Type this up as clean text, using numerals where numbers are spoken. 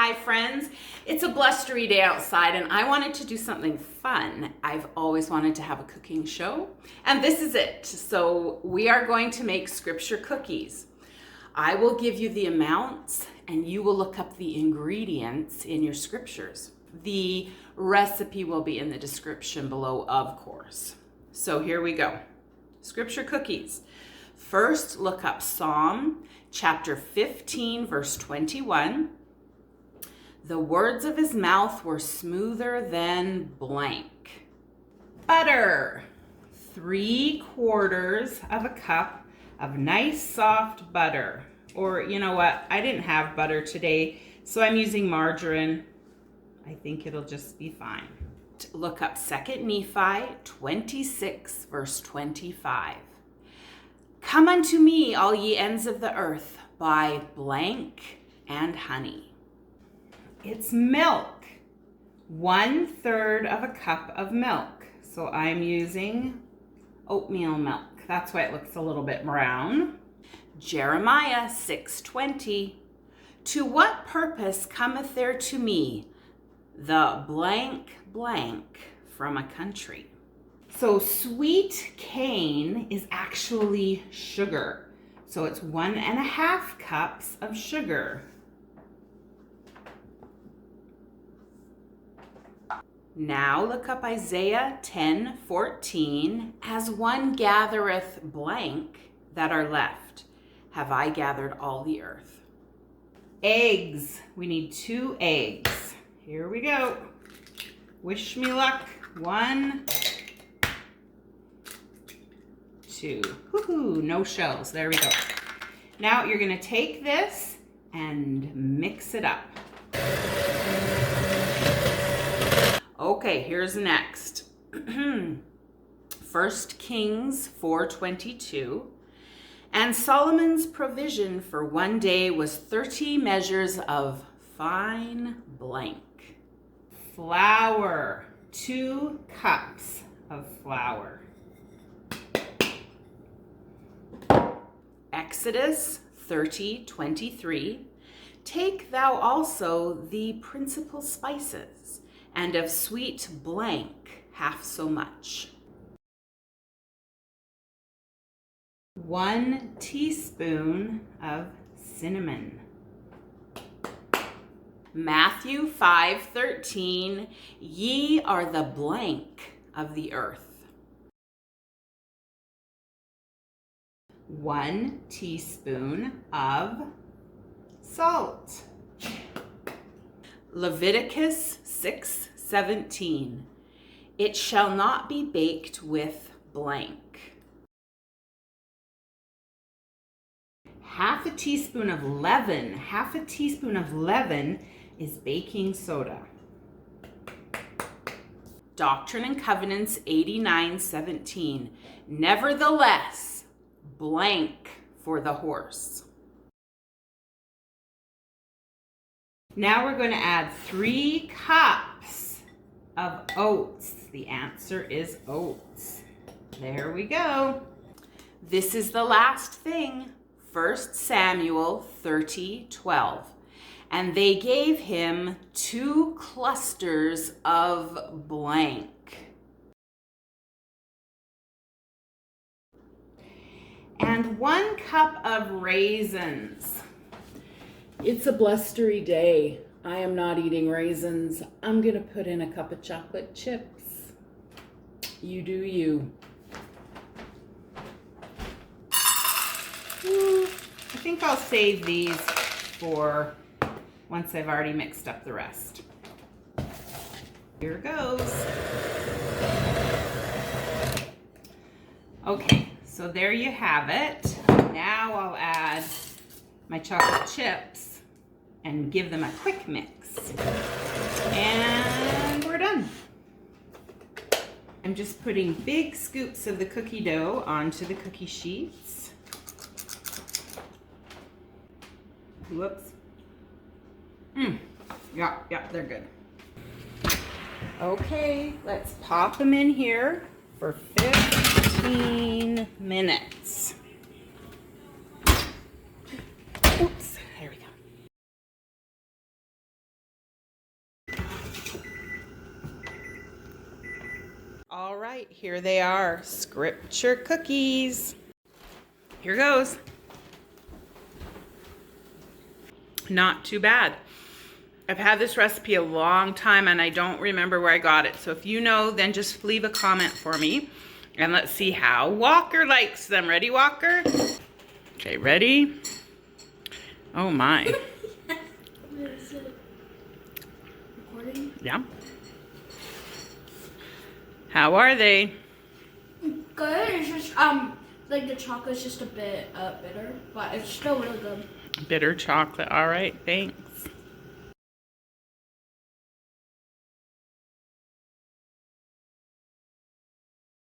Hi friends, it's a blustery day outside and I wanted to do something fun. I've always wanted to have a cooking show and this is it. So we are going to make scripture cookies. I will give you the amounts and you will look up the ingredients in your scriptures. The recipe will be in the description below, of course. So here we go. Scripture cookies. First, look up Psalm chapter 15, verse 21. The words of his mouth were smoother than blank. Butter. 3/4 of a cup of nice soft butter. Or you know what? I didn't have butter today, so I'm using margarine. I think it'll just be fine. Look up 2 Nephi 26, verse 25. Come unto me, all ye ends of the earth, buy blank and honey. It's milk. 1/3 of a cup of milk. So I'm using oatmeal milk. That's why it looks a little bit brown. Jeremiah 6:20. To what purpose cometh there to me the blank blank from a country? So sweet cane is actually sugar. So it's 1.5 cups of sugar. Now look up Isaiah 10:14. As one gathereth blank that are left, have I gathered all the earth. Eggs. We need 2 eggs. Here we go. Wish me luck. 1, 2. Woohoo, no shells. There we go. Now you're going to take this and mix it up. Okay, here's next. 1 Kings 4:22. And Solomon's provision for one day was 30 measures of fine blank. Flour. 2 cups of flour. Exodus 30:23. Take thou also the principal spices, and of sweet blank half so much. 1 teaspoon of cinnamon. Matthew 5:13. Ye are the blank of the earth. 1 teaspoon of salt. Leviticus 6:17. It shall not be baked with blank. 1/2 teaspoon of leaven. 1/2 teaspoon of leaven is baking soda. Doctrine and Covenants 89:17. Nevertheless, blank for the horse. Now we're going to add 3 cups of oats. The answer is oats. There we go. This is the last thing. 1 Samuel 30:12. And they gave him 2 clusters of blank. And 1 cup of raisins. It's a blustery day. I am not eating raisins. I'm going to put in a cup of chocolate chips. You do you. I think I'll save these for once I've already mixed up the rest. Here goes. Okay, so there you have it. Now I'll add my chocolate chips and give them a quick mix. And we're done. I'm just putting big scoops of the cookie dough onto the cookie sheets. Whoops. Yeah, they're good. Okay, let's pop them in here for 15 minutes. Oops. All right, here they are, scripture cookies. Here goes. Not too bad. I've had this recipe a long time and I don't remember where I got it. So if you know, then just leave a comment for me. And let's see how Walker likes them. Ready, Walker? Okay, ready? Oh my. Is it recording? Yeah. How are they? Good. It's just like the chocolate's just a bit bitter, but it's still really good. Bitter chocolate. All right, thanks.